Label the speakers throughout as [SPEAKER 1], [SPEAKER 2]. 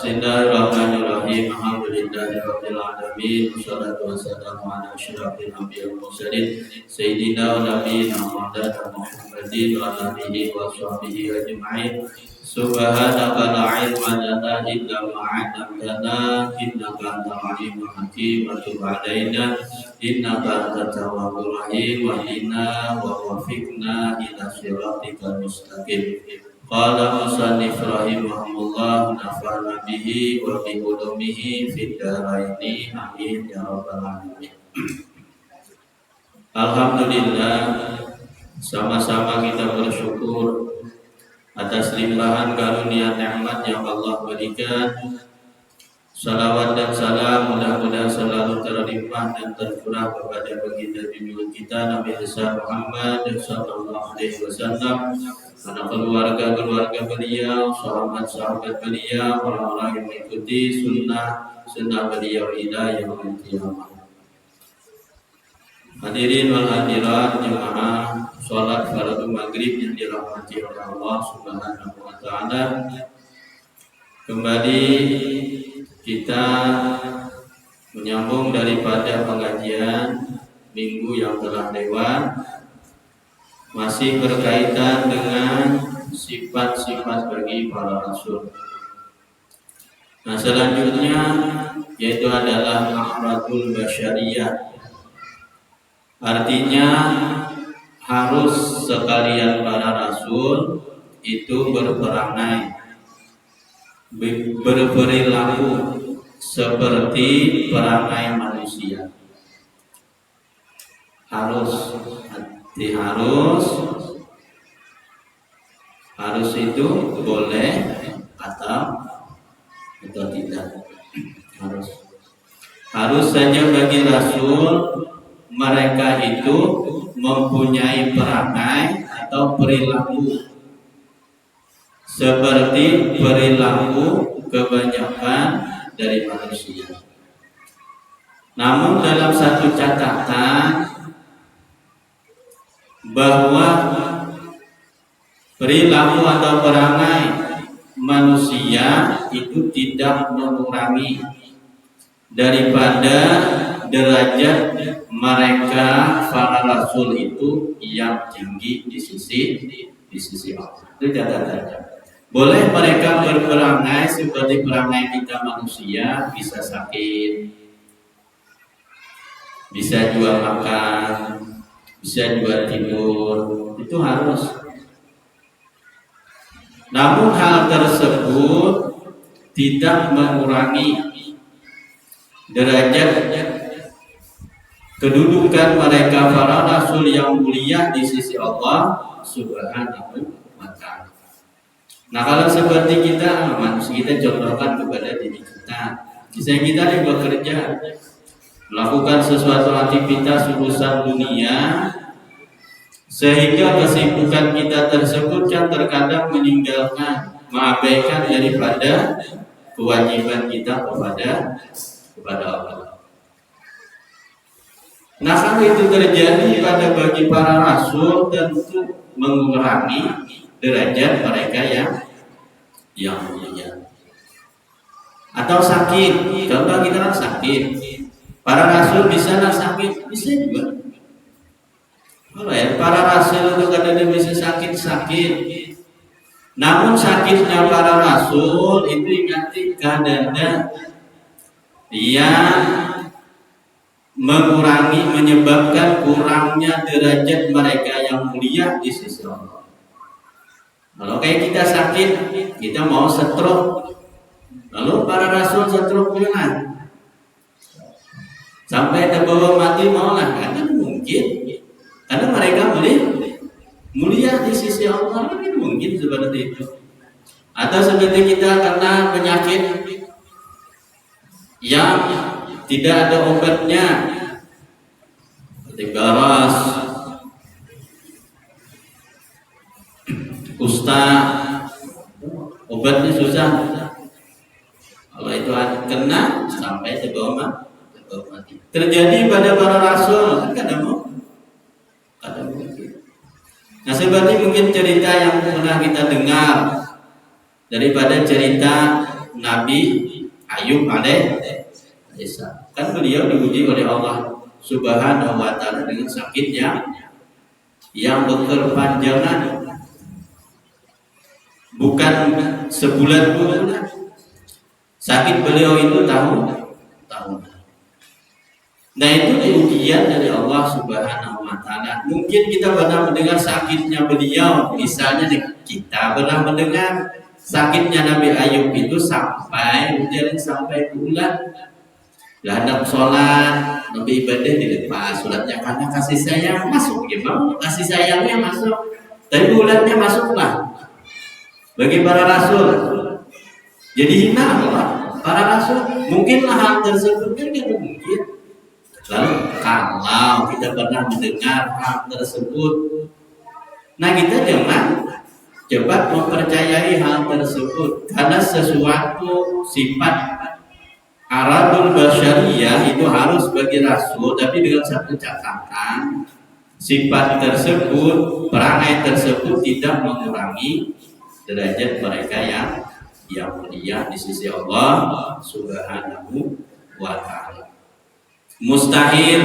[SPEAKER 1] Bismillahirrahmanirrahim. Alhamdulillahirabbil alamin. Wassalatu wassalamu ala asyrafil anbiya'i wal mursalin sayyidina wa nabiyina Muhammadin wa ala alihi wa sahbihi ajma'in. Subhanaka la ilma lana illa ma 'allamtana innaka antal alimul hakim wa tub 'alaina innaka antat tawwabur rahim wa inna wa wafiqna ila siratikal mustaqim. Qala musannif rahimahullah nafa'ana bihi wa bi ulumihi fid dharaini amin ya rabbal alamin. Alhamdulillah, sama-sama kita bersyukur atas limpahan karunia nikmat yang Allah berikan. Salawat dan salam mudah-mudahan selalu terlimpah dan tercurah kepada baginda junjungan kita Nabi besar Muhammad sallallahu alaihi wasallam, pada keluarga beliau, sahabat-sahabat beliau, orang-orang yang mengikuti sunnah beliau hingga yaumil qiyamah. Hadirin wal hadirat jemaah salat fardu maghrib yang dirahmati oleh Allah Subhanahu wa taala. Kembali kita menyambung daripada pengajian minggu yang telah lewat, masih berkaitan dengan sifat-sifat bagi para rasul. Nah, selanjutnya yaitu adalah a'radul basyariyah. Artinya harus sekalian para rasul itu berperangai, berperilaku seperti perangai manusia. Harus itu boleh atau tidak. Harus saja bagi rasul mereka itu mempunyai perangai atau perilaku seperti perilaku kebanyakan dari manusia. Namun dalam satu catatan, bahwa perilaku atau perangai manusia itu tidak mengurangi daripada derajat mereka para rasul itu yang tinggi di sisi Allah. Itu catatannya. Boleh mereka berperangai seperti perangai kita manusia, bisa sakit, bisa juga makan, bisa juga tidur, itu harus. Namun hal tersebut tidak mengurangi derajat kedudukan mereka para rasul yang mulia di sisi Allah Subhanahu wa ta'ala. Nah, kalau seperti kita manusia, kita contohkan kepada diri kita. Misalnya kita yang bekerja, melakukan sesuatu aktivitas urusan dunia, sehingga kesibukan kita tersebut yang terkadang meninggalkan, mengabaikan daripada kewajiban kita kepada Allah. Nah, kalau itu terjadi pada bagi para rasul, tentu mengurangi derajat mereka yang mulia. Atau sakit, contoh kita kan sakit. Para rasul bisa lah sakit, bisa juga. Kalau ya, para rasul itu kadang bisa sakit. Namun sakitnya para rasul itu ingat kadang yang menyebabkan kurangnya derajat mereka yang mulia di sisi Allah. Kalau kayak kita sakit, kita mau stroke, lalu para rasul stroke gimana? Sampai terbawa mati mau lah, kan mungkin, karena mereka mulia di sisi Allah, kan mungkin seperti itu. Atau seperti kita karena penyakit yang tidak ada obatnya, seperti garas, kusta, obatnya susah. Kalau itu kena sampai terbawa mati. Terjadi pada para rasul, kan ada mungkin. Nah, seperti mungkin cerita yang pernah kita dengar daripada cerita Nabi Ayub alaihissalam. Kan beliau diuji oleh Allah Subhanahu wa taala dengan sakit yang berkepanjangan. Bukan sebulan bulan. Sakit beliau itu tahun. Nah itu ujian dari Allah Subhanahu wa taala. Mungkin kita pernah mendengar sakitnya beliau, misalnya kita pernah mendengar sakitnya Nabi Ayub itu sampai bulan. Lah hendak sholat, Nabi ibadah dilepas sholatnya karena kasih sayang masuk, gimana? Kasih sayangnya masuk, tapi bulannya masuklah. Bagi para rasul, jadi hina Allah. Para rasul, mungkinlah hal tersebut tidak mungkin. Lalu kalau kita pernah mendengar hal tersebut, nah kita jangan cepat mempercayai hal tersebut karena sesuatu sifat aradul basyariyah itu harus bagi rasul, tapi dengan satu catatan, sifat tersebut, perangai tersebut tidak mengurangi derajat mereka yang mulia di sisi Allah Subhanahu wa taala. Mustahil,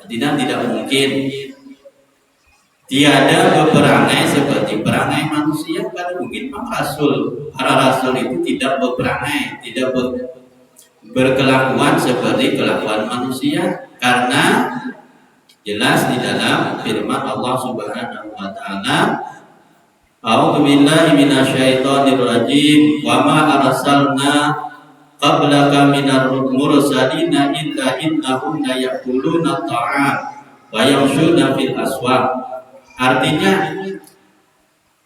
[SPEAKER 1] tidak mungkin. Tiada berperangai seperti perangai manusia. Pada mungkin para rasul itu tidak berperangai, tidak berkelakuan seperti kelakuan manusia, karena jelas di dalam firman Allah Subhanahu wa taala, A'udzu billahi minasyaitonir rajim, wa ma arsalna qablaka minar mursalina illa innahum la ya'kuluna ta'am wa yamshuna fil aswaq. Artinya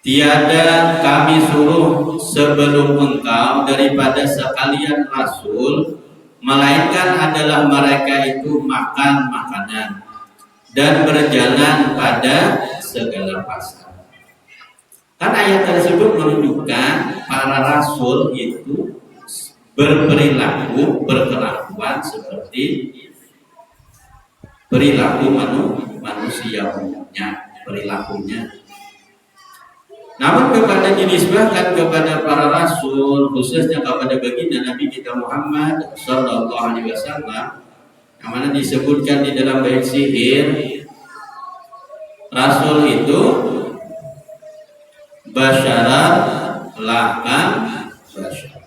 [SPEAKER 1] tiada kami suruh sebelum engkau daripada sekalian rasul, melainkan adalah mereka itu makan makanan dan berjalan pada segala pasar. Kan ayat tersebut menunjukkan para rasul itu berkelakuan seperti perilaku manusia umumnya, perilakunya. Namun kepada dinisbahkan kepada para rasul, khususnya kepada baginda Nabi kita Muhammad sallallahu alaihi wasallam, yang mana disebutkan di dalam bait sihir, rasul itu basyarat lakal basyar.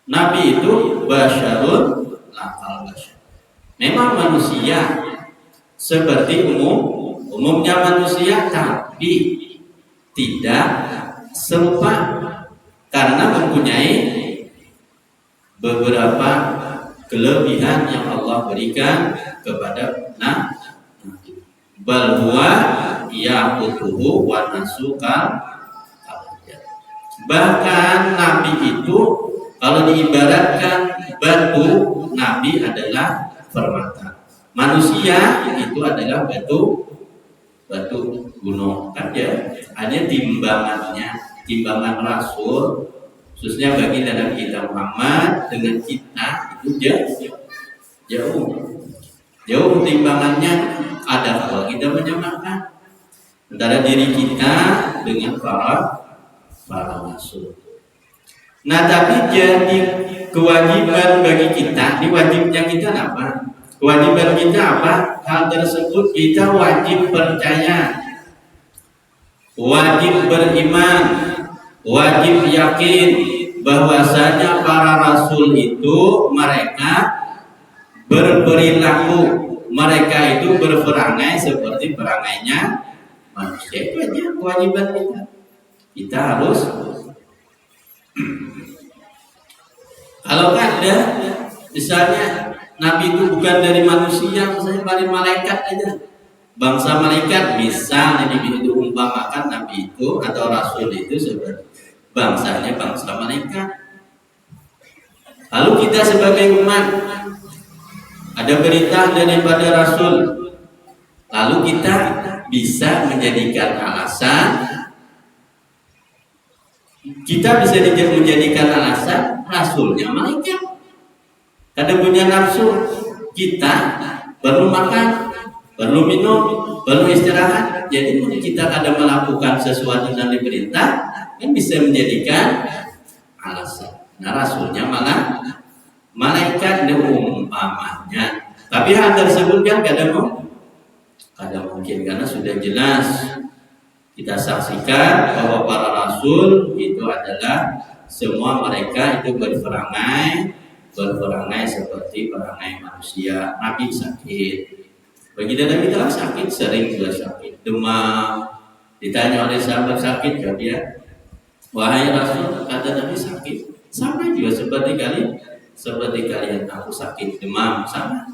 [SPEAKER 1] Nabi itu basyarun lakal basyar. Memang manusia seperti umumnya manusia, tapi tidak serupa karena mempunyai beberapa kelebihan yang Allah berikan kepada Nabi. Bal huwa yaqutuhu wa nasuka. Bahkan Nabi itu kalau diibaratkan batu, Nabi adalah permata. Manusia itu adalah batu gunung. Kan ya, hanya timbangan rasul, khususnya bagi dalam kita Muhammad dengan kita itu jauh timbangannya. Ada kalau kita menyamakan antara diri kita dengan para rasul. Nah, tapi jadi kewajiban bagi kita, ini wajibnya kita apa? Kewajiban kita apa? Hal tersebut kita wajib percaya, wajib beriman, wajib yakin bahwasanya para rasul itu mereka berperilaku, mereka itu berperangai seperti perangainya manusia. Itu aja kewajiban kita. Kita harus kalau ada misalnya Nabi itu bukan dari manusia, misalnya dari malaikat aja, bangsa malaikat, misalnya itu umpamakan Nabi itu atau Rasul itu seperti bangsanya bangsa malaikat. Lalu kita sebagai umat ada berita daripada Rasul, lalu kita bisa menjadikan alasan, Rasulnya malaikat. Kadang punya nafsu, kita perlu makan, perlu minum, perlu istirahat. Jadi kita kadang melakukan sesuatu yang diperintah, kan bisa menjadikan alasan. Nah rasulnya malah malaikat umpamanya. Tapi hal tersebut kan kadang mungkin karena sudah jelas kita saksikan bahwa para rasul itu adalah semua mereka itu berperangai seperti perangai manusia. Nabi sakit, bagi Nabi telah sakit, sering juga sakit, demam. Ditanya oleh sahabat sakit, jawab dia, wahai Rasul, kata Nabi sakit, sama juga seperti kalian aku sakit, demam, sama.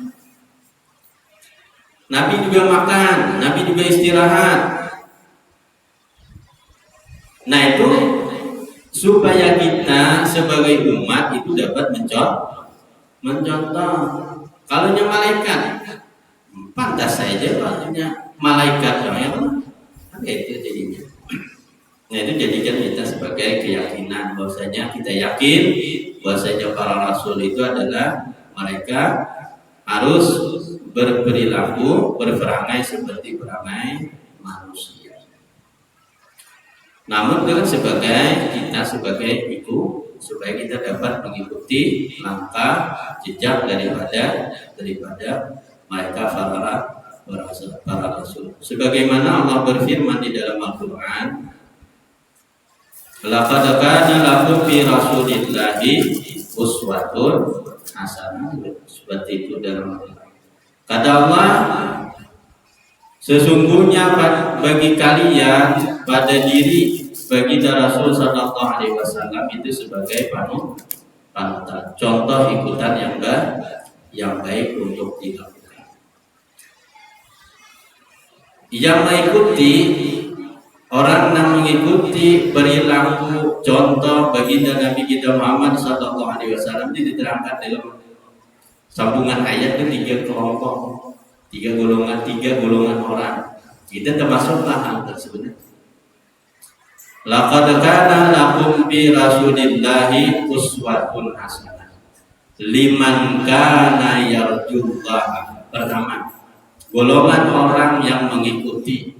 [SPEAKER 1] Nabi juga makan, Nabi juga istirahat. Nah itu supaya kita sebagai umat itu dapat mencontoh. Kalau malaikat, pantas saja palingnya malaikat yang itu jadinya. Nah itu jadikan kita sebagai keyakinan bahwasanya kita yakin bahwasanya para rasul itu adalah mereka harus berperilaku berperangai seperti perangai manusia. Namun dengan kita sebagai itu supaya kita dapat mengikuti langkah jejak daripada mereka para rasul. Sebagaimana Allah berfirman di dalam Al-Qur'an, laqad kana lakum fi rasulillahi uswatun hasanah. Seperti itu dalam Al-Qur'an. Kata Allah, sesungguhnya bagi kalian pada diri bagi Rasul Sallallahu Alaihi Wasallam itu sebagai panutan, contoh ikutan yang baik untuk dilakukan. Yang mengikuti orang yang mengikuti perilaku contoh baginda Nabi kita Muhammad Sallallahu Alaihi Wasallam itu diterangkan dalam sambungan ayat itu tiga golongan orang. Kita termasuk hal tersebut. Laqad kana lakum fi rasulillahi uswatun hasanah liman kana yarjullaha. Pertama, golongan orang yang mengikuti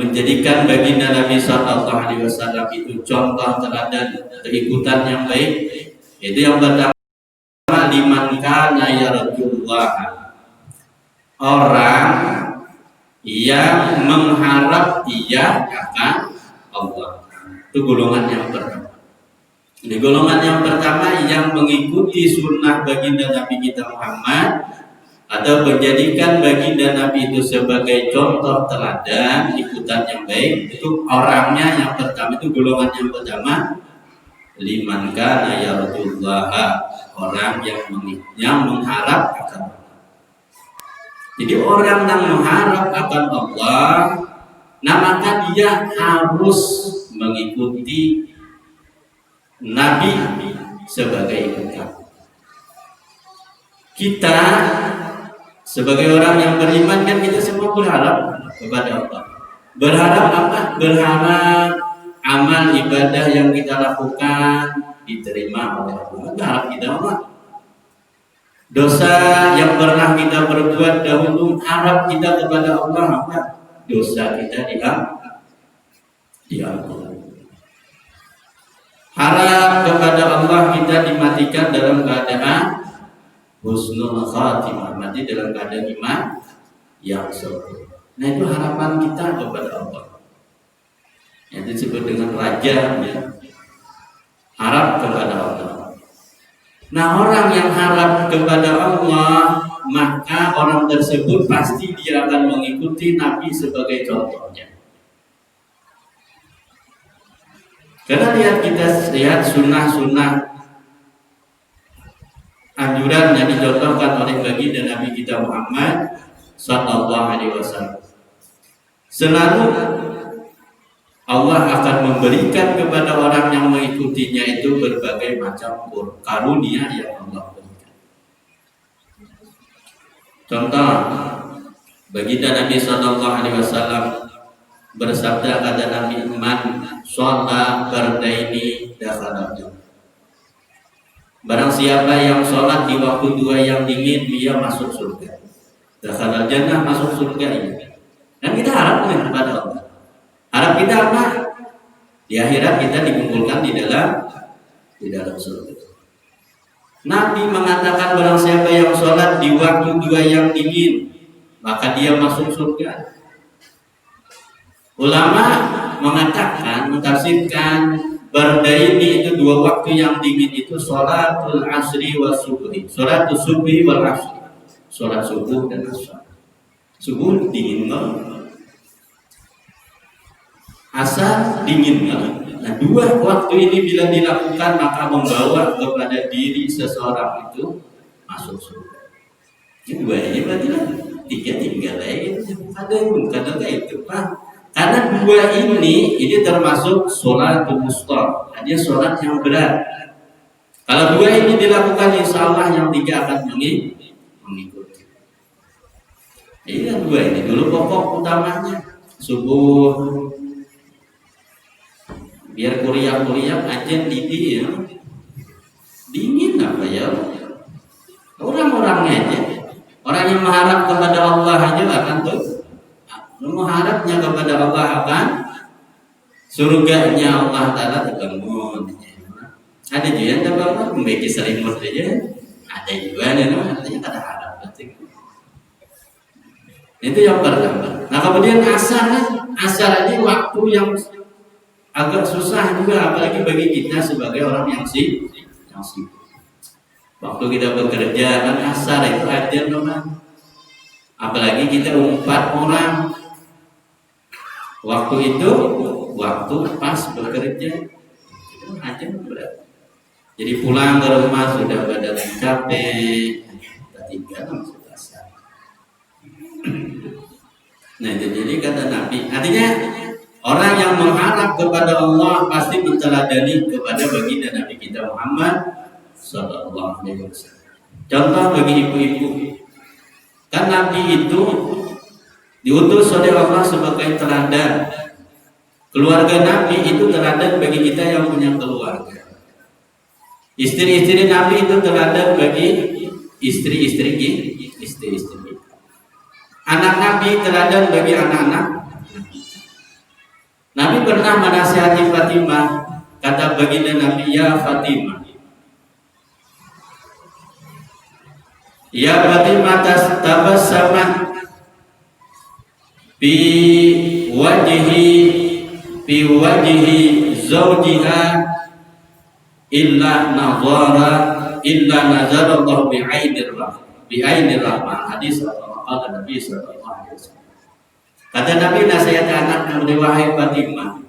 [SPEAKER 1] menjadikan baginda Nabi Sallallahu Alaihi Wasallam itu contoh teladan keikutan yang baik. Itu yang pertama, liman kana yarjullaha, orang yang mengharap ia akan Allah. Itu golongan yang pertama. Ini golongan yang pertama yang mengikuti sunnah baginda Nabi kita Muhammad atau menjadikan baginda Nabi itu sebagai contoh teladan ikutan yang baik. Itu orangnya yang pertama, itu golongan yang pertama, liman kana yarjullaha, orang yang mengharap akan Allah. Jadi orang yang mengharap akan Allah, nah maka dia harus mengikuti Nabi sebagai ikutan. Kita sebagai orang yang beriman kan kita semua berharap kepada Allah. Berharap apa? Berharap amal ibadah yang kita lakukan diterima oleh Allah. Berharap kita Allah. Dosa yang pernah kita berbuat dahulu, harap kita kepada Allah apa? Dosa kita diampuni. Harap kepada Allah kita dimatikan dalam keadaan husnul khatimah, mati dalam keadaan iman yang sempurna. Nah itu harapan kita kepada Allah. Yang disebut dengan raja, ya. Harap kepada Allah. Nah orang yang harap kepada Allah, maka orang tersebut pasti dia akan mengikuti Nabi sebagai contohnya. Karena kita lihat sunnah-sunnah anjuran yang dicontohkan oleh baginda Nabi kita Muhammad Sallallahu Alaihi Wasallam. Selalu Allah akan memberikan kepada orang yang mengikutinya itu berbagai macam karunia yang Allah berikan. Contoh, baginda Nabi Sallallahu Alaihi Wasallam bersabda, kata Nabi, man sholat bardaini dakhala jannah. Barang siapa yang sholat di waktu dua yang dingin, dia masuk surga. Dakhala jannah, masuk surga ini. Dan kita harap kepada Allah. Harap kita apa? Di akhirat kita dikumpulkan di dalam di dalam surga. Nabi mengatakan barang siapa yang sholat di waktu dua yang dingin, maka dia masuk surga. Ulama mengatakan, mentafsirkan bardaini itu dua waktu yang dingin itu sholatul asri wa subuhi, sholatul subuhi wal asri, sholat subuh dan asar. Subuh dingin banget, asar dingin banget. Nah, dua waktu ini bila dilakukan maka membawa kepada diri seseorang itu masuk surga. Ini dua ini berarti lah, tiga tinggal lagi itu kadang itu Pak. Karena dua ini termasuk sholatul wusta, hanya sholat yang berat. Kalau dua ini dilakukan, insya Allah yang tiga akan mengikuti. Ini dua ini dulu pokok utamanya. Subuh biar kuliah aja didi ya, dingin apa ya, orang-orangnya aja, orang yang mengharap kepada Allah aja akan tuh, mengharapnya kepada Allah akan surganya Allah Taala terbangun. Ada juga yang terbangun memiliki selimut aja, ada juga yang artinya ada harap berarti. Itu yang pertama. Nah kemudian asar ini waktu yang agak susah juga, apalagi bagi kita sebagai orang yang sibuk. Waktu kita bekerja kan asar itu ajar orang. Apalagi kita 4 orang. Waktu itu waktu pas bekerja itu ajar berat. Jadi pulang ke rumah sudah badan capek, kita tinggal masuk asar. Nah jadi kata Nabi, artinya orang yang mengharap kepada Allah pasti menteladani kepada baginda Nabi kita Muhammad sallallahu alaihi wasallam. Contoh bagi ibu-ibu, kan Nabi itu diutus oleh Allah sebagai teladan. Keluarga Nabi itu teladan bagi kita yang punya keluarga. Istri-istri Nabi itu teladan bagi istri-istri kita. Anak Nabi teladan bagi anak-anak. Nabi pernah menasihati Fatimah, kata baginda Nabi, ya Fatimah, ya Fatimah tabassama fi wajhi zawjiha illa nazara Allah bi'ainir rahmah. Hadis Nabi sallallahu alaihi wasallam. Kata Nabi nasihat anak Nabi, wahai Fatimah,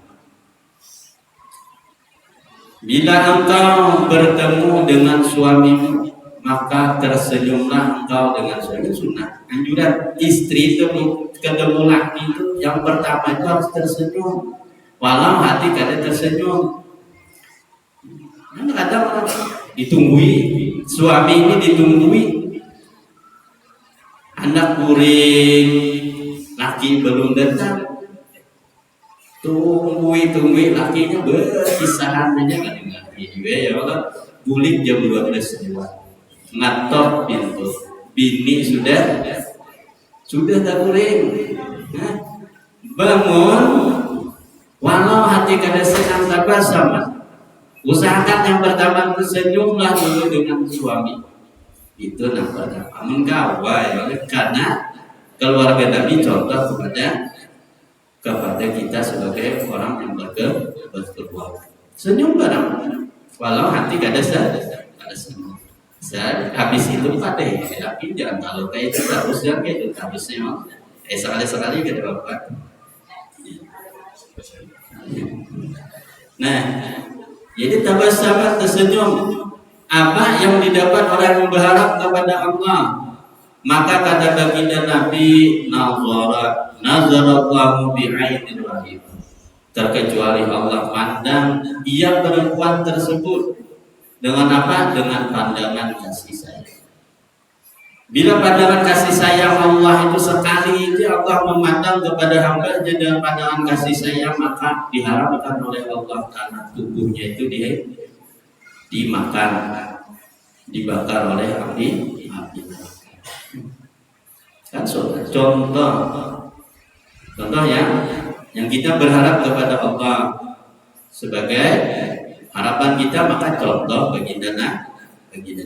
[SPEAKER 1] bila engkau bertemu dengan suamimu, maka tersenyumlah engkau dengan suami. Sunnah, anjuran istri itu ketemu laki itu yang pertama itu harus tersenyum, walau hati kadang tersenyum. Kadang ditunggui, suami ini ditunggui, anak kuring, laki belum datang, tungguin lakinya berkisahan aja kan juga ya Allah. Bulik jam 12 lewat, ngatok pintu, bini sudah tak kuring, nah, bangun, walau hati kada senang sama. Usahakan yang pertama tersenyumlah dulu dengan suami. Itu namanya mengkawal ya, karena keluarga Nabi contoh kepada kita sebagai orang yang berkeluarga. Senyum bareng, walau hati kada senyum. Habis itu pada tapi jangan kalau kayak itu terus ya kayak itu habisnya sekali kita dapat. Nah, jadi tabassama tersenyum. Apa yang didapat orang yang berharap kepada Allah? Maka kata baginda Nabi, nazarallahu bi'ainir rahim. Terkecuali Allah pandang ia perempuan tersebut dengan apa? Dengan pandangan kasih sayang. Bila pandangan kasih sayang Allah itu sekali itu Allah memandang kepada hamba dengan pandangan kasih sayang, maka diharapkan oleh Allah karena tubuhnya itu dimakan, dibakar oleh api. Kan contoh yang kita berharap kepada Allah sebagai harapan kita maka contoh baginda Nabi.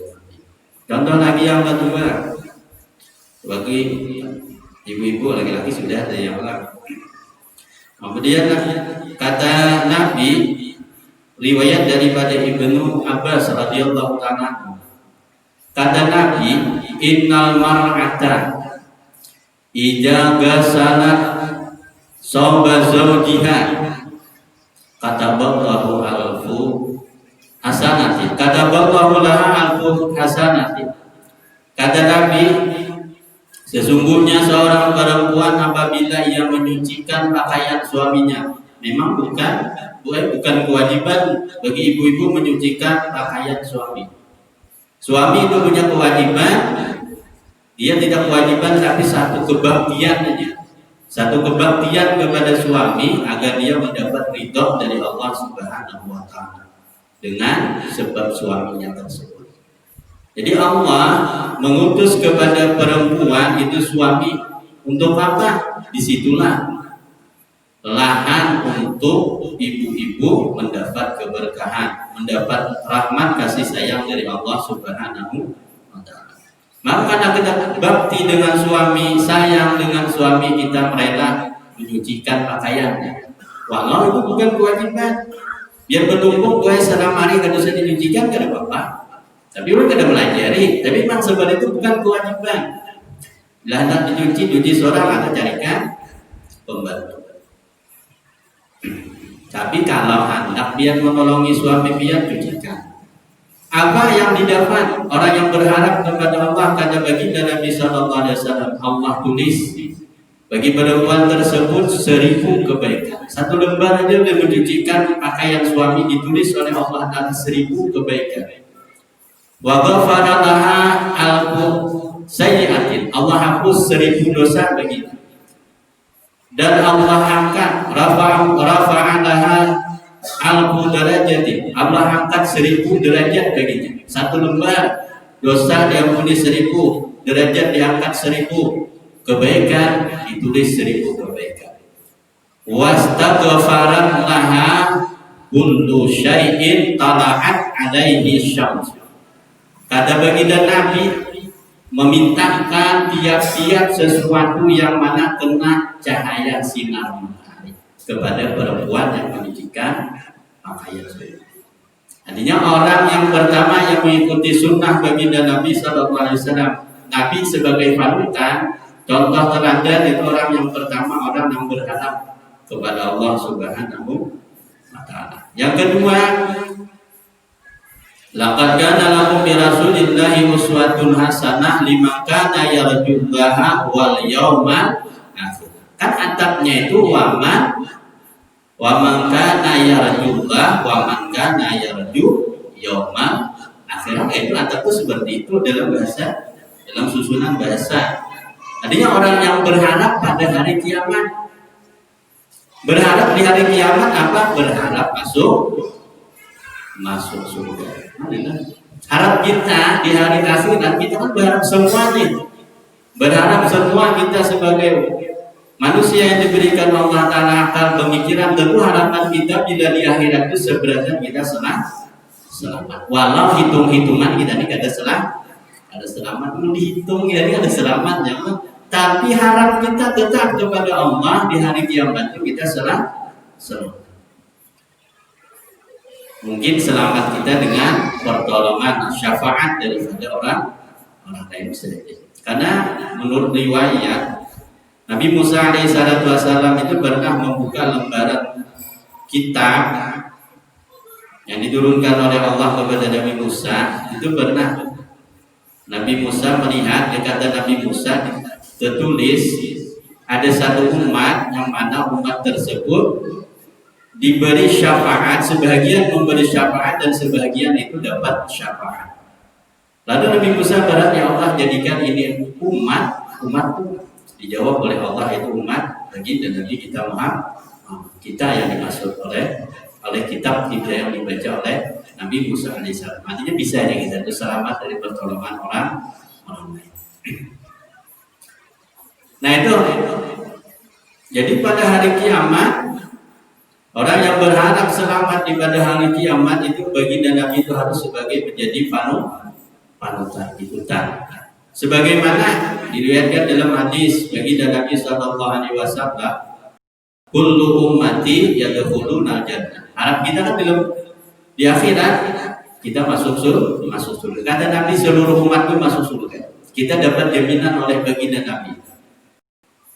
[SPEAKER 1] Contoh lagi yang kedua, bagi ibu-ibu laki-laki sudah ada yang lain. Kemudian kata Nabi, riwayat daripada Ibnu Abbas radhiyallahu ta'ala, kata Nabi, innal mar'ata idza ghasalat sawba zawjiha kataballahu alfu hasanati, kataballahu laha alfu hasanati. Kata Nabi, sesungguhnya seorang perempuan apabila ia menyucikan pakaian suaminya, memang bukan kewajiban bagi ibu-ibu menyucikan pakaian suami. Suami itu punya kewajiban, dia tidak kewajiban tapi satu kebaktian aja. Satu kebaktian kepada suami agar dia mendapat ridho dari Allah Subhanahu wa taala dengan sebab suaminya tersebut. Jadi Allah mengutus kepada perempuan itu suami untuk apa? Disitulah lahan untuk ibu-ibu mendapat keberkahan, mendapat rahmat kasih sayang dari Allah Subhanahu wa taala. Maka karena kita bakti dengan suami, sayang dengan suami, kita rela menyucikan pakaiannya. Walau itu bukan kewajiban. Biar bertumpuk gue selama hari kada usah dinyucikan kada apa-apa. Tapi orang kada melajari. Tapi memang sebenarnya itu bukan kewajiban. Bila hendak dicuci seorang atau carikan pembantu. Tapi kalau hendak biar menolongi suami, biar cucikan. Apa yang didapat orang yang berharap kepada Allah, kata baginda Nabi sallallahu alaihi wasallam, Allah tulis bagi perempuan tersebut 1000 kebaikan. Satu lembar aja dia mencucikan pakaian suami ditulis oleh Allah Taala 1000 kebaikan. Wa ghafara laha alfu sayyi'atin. Allah hapus 1000 dosa baginya. Dan Allah angkat rafa'a laha alfu darajatin. Allah angkat 1000 derajat baginya. Satu lembar dosa diampuni 1000, derajat diangkat 1000, kebaikan ditulis 1000 kebaikan. Wastaghfarat laha kullu syai'in tala'at alaihi syams. Kata baginda Nabi, memintakan tiap-tiap sesuatu yang mana kena cahaya sinar matahari kepada perempuan yang menyucikan pakaian suami. Artinya orang yang pertama yang mengikuti sunnah baginda Nabi sallallahu alaihi wasallam, Nabi sebagai panutan, contoh teladan itu orang yang pertama, orang yang berharap kepada Allah Subhanahu wa taala. Yang kedua, laqad kana lakum bi rasulillahi uswatun hasanah liman kana yarjullaha wal yawmal akhir. Kan atapnya itu waman kana yarjullah wa man kana yarju yawmal akhir. Itu atapnya seperti itu dalam susunan bahasa. Artinya orang yang berharap pada hari kiamat. Berharap di hari kiamat apa? Berharap masuk surga. Harap kita di hari akhirat, kita kan berharap semuanya. Berharap semua kita sebagai manusia yang diberikan Allah Ta'ala akal pemikiran, tentu harapan kita bila di akhirat itu sebenarnya kita selamat. Walau hitung-hitungan kita ini ada selamat, mau dihitung kita ini ada selamatnya. Tapi harap kita tetap kepada Allah di hari kiamat itu kita selamat. Mungkin selamat kita dengan pertolongan syafaat daripada orang lain saja. Karena menurut riwayat Nabi Musa alaihissalam itu pernah membuka lembaran kitab yang diturunkan oleh Allah kepada Nabi Musa. Itu pernah Nabi Musa melihat, kata Nabi Musa tertulis ada satu umat yang mana umat tersebut diberi syafaat, sebagian memberi syafaat dan sebagian itu dapat syafaat. Lalu Nabi Musa berharap, ya Allah jadikan ini umatku. Dijawab oleh Allah, itu umat bagi dan Nabi kita Muhammad, kita yang dimaksud oleh kitab kita yang dibaca oleh Nabi Musa alaihissalam. Artinya bisa ya kita itu selamat dari pertolongan orang lain. Nah itu, jadi pada hari kiamat Orang yang berharap selamat di pada hari kiamat itu baginda Nabi itu harus sebagai menjadi panutan, ikutan. Sebagaimana diriwayatkan dalam hadis baginda Nabi sallallahu alaihi wasallam, kullu ummati yadkhuluna jannah. Harap kita kan di akhirat kita masuk surga. Kata Nabi seluruh umatku masuk surga. Kita dapat jaminan oleh baginda Nabi.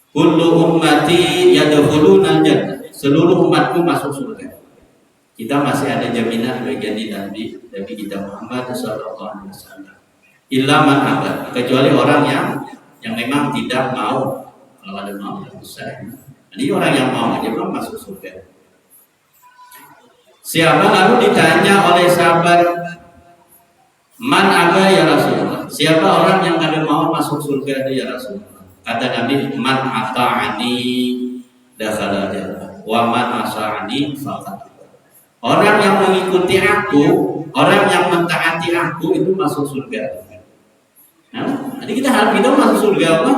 [SPEAKER 1] Kullu ummati yadkhuluna jannah. Seluruh umatku masuk surga. Kita masih ada jaminan bagi Nabi kita Muhammad sallallahu alaihi wasallam. Illa man aba, kecuali orang yang memang tidak mau. Kalau ada mau besar. Ini orang yang mau aja belum masuk surga. Siapa lalu ditanya oleh sahabat, man aba ya Rasulullah? Siapa orang yang kada mau masuk surga itu ya Rasulullah? Kata Nabi, man ata'ani dakhala jannah. Wa man asa'ani faqad. Orang yang mengikuti aku, orang yang mentaati aku itu masuk surga. Nah, jadi kita harap kita masuk surga apa?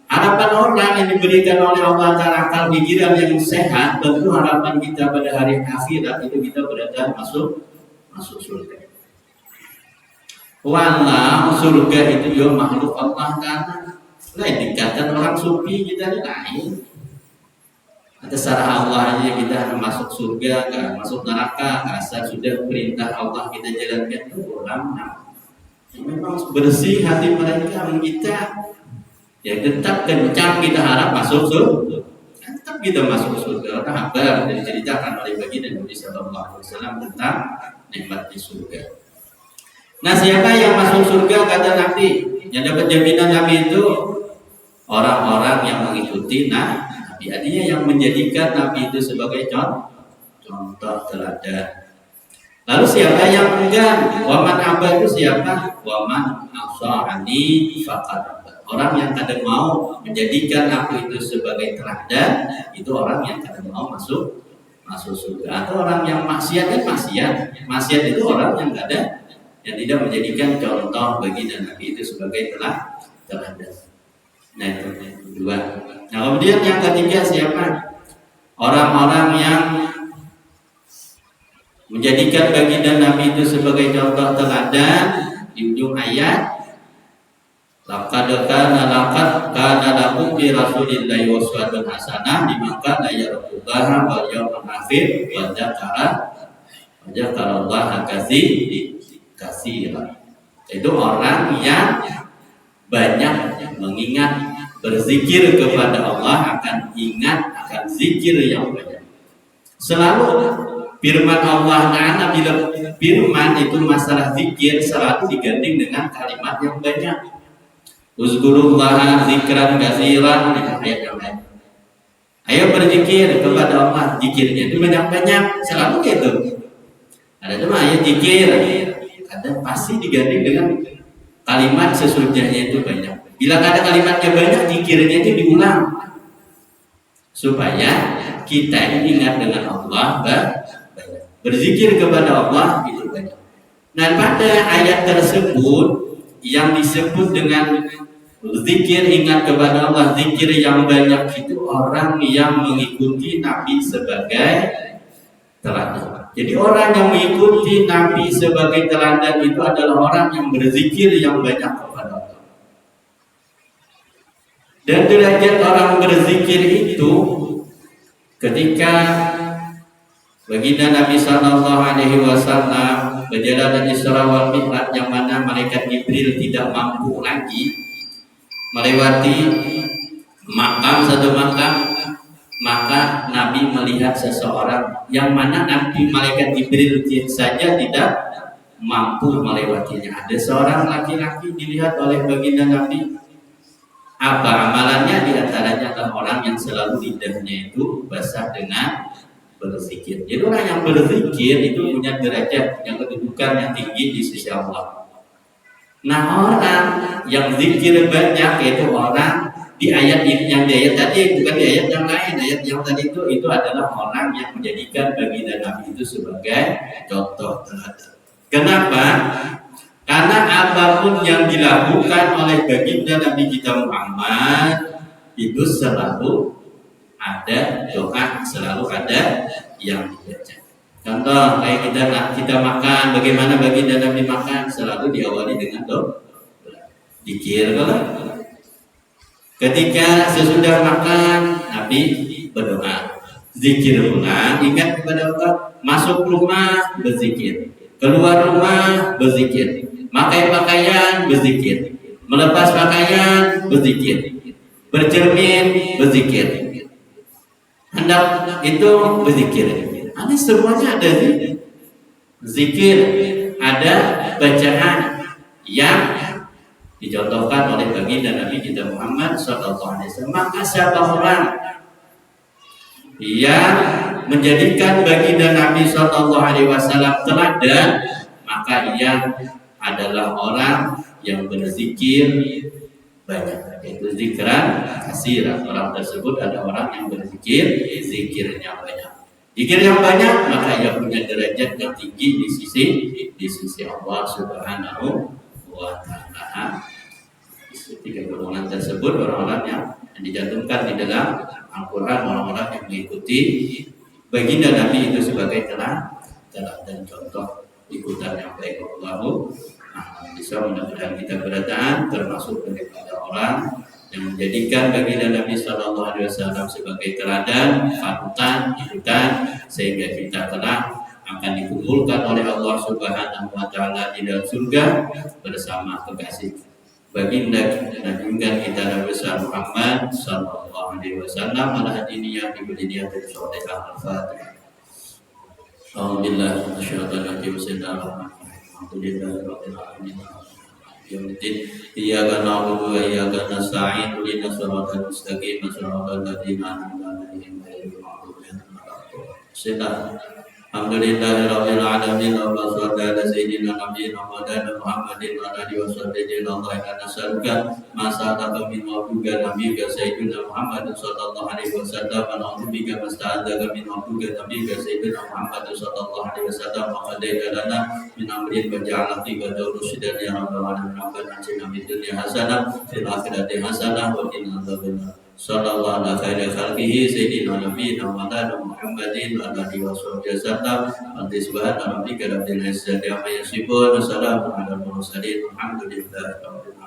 [SPEAKER 1] Harapan orang yang diberikan oleh Allah Ta'ala akal pikiran yang sehat, tentu harapan kita pada hari akhirat itu kita berada masuk surga. Walau surga itu juga makhluk Allah Ta'ala. Lain dikatakan orang sufi kita ini lain. Atas sarah Allah aja kita masuk surga, masuk neraka, asal sudah perintah Allah kita jalankan itu orang memang bersih hati mereka kita ya tetap kencang kita harap masuk surga, tetap kita masuk surga. Karena kabar yang diceritakan oleh baginda Nabi sallallahu alaihi wasallam tentang nikmatnya surga. Nah, siapa yang masuk surga kata Nabi, yang dapat jaminan Nabi itu orang-orang yang mengikuti Nabi. Artinya yang menjadikan Nabi itu sebagai contoh teladan. Lalu siapa yang enggan? Waman aba itu siapa? Waman asa'ani faqad. Orang yang kada mau menjadikan aku itu sebagai teladan, itu orang yang kada mau masuk surga. Atau orang yang maksiat kan maksiat itu orang yang tidak menjadikan contoh bagi Nabi itu sebagai teladan. Nah, itu dua. Nah, kemudian yang ketiga siapa? Orang-orang yang menjadikan baginda Nabi itu sebagai contoh teladan di ujung ayat. Laqad kana lakum fi Rasulillahi uswatun hasanah liman kana yarjullaha wal yawmal akhir wa dzakarallaha katsiran. Itu orang yang banyak mengingat, berzikir kepada Allah, akan ingat, akan zikir yang banyak. Selalu firman Allah Ta'ala, bila firman itu masalah zikir selalu diganding dengan kalimat yang banyak. Uzkurullaha zikran katsiran, dengan ayat yang lain. Ayo berzikir kepada Allah, zikirnya itu banyak-banyak, selalu gitu. Ada cuma ayat zikir, kadang pasti diganding dengan kalimat sesudahnya itu banyak. Bila ada kalimatnya banyak, zikirnya itu diulang supaya kita ingat dengan Allah banyak. Berzikir kepada Allah itu banyak. Nah, pada ayat tersebut yang disebut dengan zikir ingat kepada Allah, zikir yang banyak itu orang yang mengikuti Nabi sebagai teladan. Jadi orang yang mengikuti Nabi sebagai teladan itu adalah orang yang berzikir yang banyak kepada Allah. Dan derajat orang berzikir itu ketika baginda Nabi sallallahu alaihi wasallam perjalanan Isra wal Mi'raj, yang mana malaikat Jibril tidak mampu lagi melewati satu makam, maka Nabi melihat seseorang yang mana Nabi malaikat Jibril saja tidak mampu melewatinya. Ada seorang laki-laki dilihat oleh baginda Nabi. Apa amalannya? Di antaranya adalah orang yang selalu lidahnya itu basah dengan berzikir. Jadi orang yang berzikir itu punya derajat, punya kedudukan yang tinggi di sisi Allah. Nah, orang yang zikir banyak yaitu orang di ayat ini, yang di ayat tadi, bukan di ayat yang lain. Ayat yang tadi itu adalah orang yang menjadikan baginda Nabi itu sebagai contoh teladan. Kenapa? Karena apapun yang dilakukan oleh baginda Nabi kita Muhammad itu selalu ada doa, selalu ada yang dibaca. Contoh kayak kita makan, bagaimana baginda Nabi makan, selalu diawali dengan doa, zikir kalau. Ketika sesudah makan, Nabi berdoa, zikir ulang, ingat kepada Allah, masuk rumah berzikir, keluar rumah berzikir, pakai pakaian berzikir, melepas pakaian berzikir, bercermin berzikir, hendak itu berzikir. Ini semuanya ada zikir, ada bacaan yang dicontohkan oleh baginda Nabi kita Muhammad SAW. Maka siapa orang yang menjadikan baginda Nabi SAW teladan, maka ia adalah orang yang berzikir banyak, yaitu zikran kasiran. Orang tersebut ada orang yang berzikir, zikirnya banyak. Zikir yang banyak, maka ia punya derajat yang tinggi di sisi Allah Subhanahu wa Ta'ala. Tiga golongan tersebut orang-orang yang dicantumkan di dalam Al-Quran, orang-orang yang mengikuti baginda Nabi itu sebagai teladan contoh ikutan yang baik. Allahu bisa mudah-mudahan kita berataan termasuk daripada orang yang menjadikan baginda Nabi SAW sebagai teladan, panutan, ikutan, sehingga kita telah akan dikumpulkan oleh Allah Subhanahu wa Ta'ala di dalam surga bersama kekasih baginda Nabi kita Nabi besar Muhammad sallallahu alaihi wasallam. Ala hadiniya bi bidiyah dari Al-Fatihah. Alhamdulillah masyaallah wa sallallahu alhamdulillahirabbil alamin. Yaumiddin iyyaka na'budu wa iyyaka nasta'in ihdinas siratal mustaqim siratal ladzina an'amta 'alaihim ghairil maghdubi 'alaihim. Alhamdulillahirabbil alamin. Allahumma shalli ala sayyidina nabiyyina Muhammadin wa ala alihi washabbihi Allahumma inna nas'aluka ma sa'alaka min mawduka nabiyyika sayyidina Muhammadin sallallahu alaihi wasallam wa na'udzubika masta'adzaka min mawduka nabiyyika sayyidina Muhammadin sallallahu alaihi wasallam wa qadaita lana min amrin wa ja'alna fihi rusydan ya rabbal alamin. Rabbana atina fid dunya hasanah fil akhirati hasanah wa qina adzabannar. Sallallahu ala khairi khalqihi sayyidina nabiyina Muhammadin wa ala alihi wasallam. Subhana rabbika rabbil izzati amma yasifun wa salamun alal mursalin. Alhamdulillahi rabbil alamin.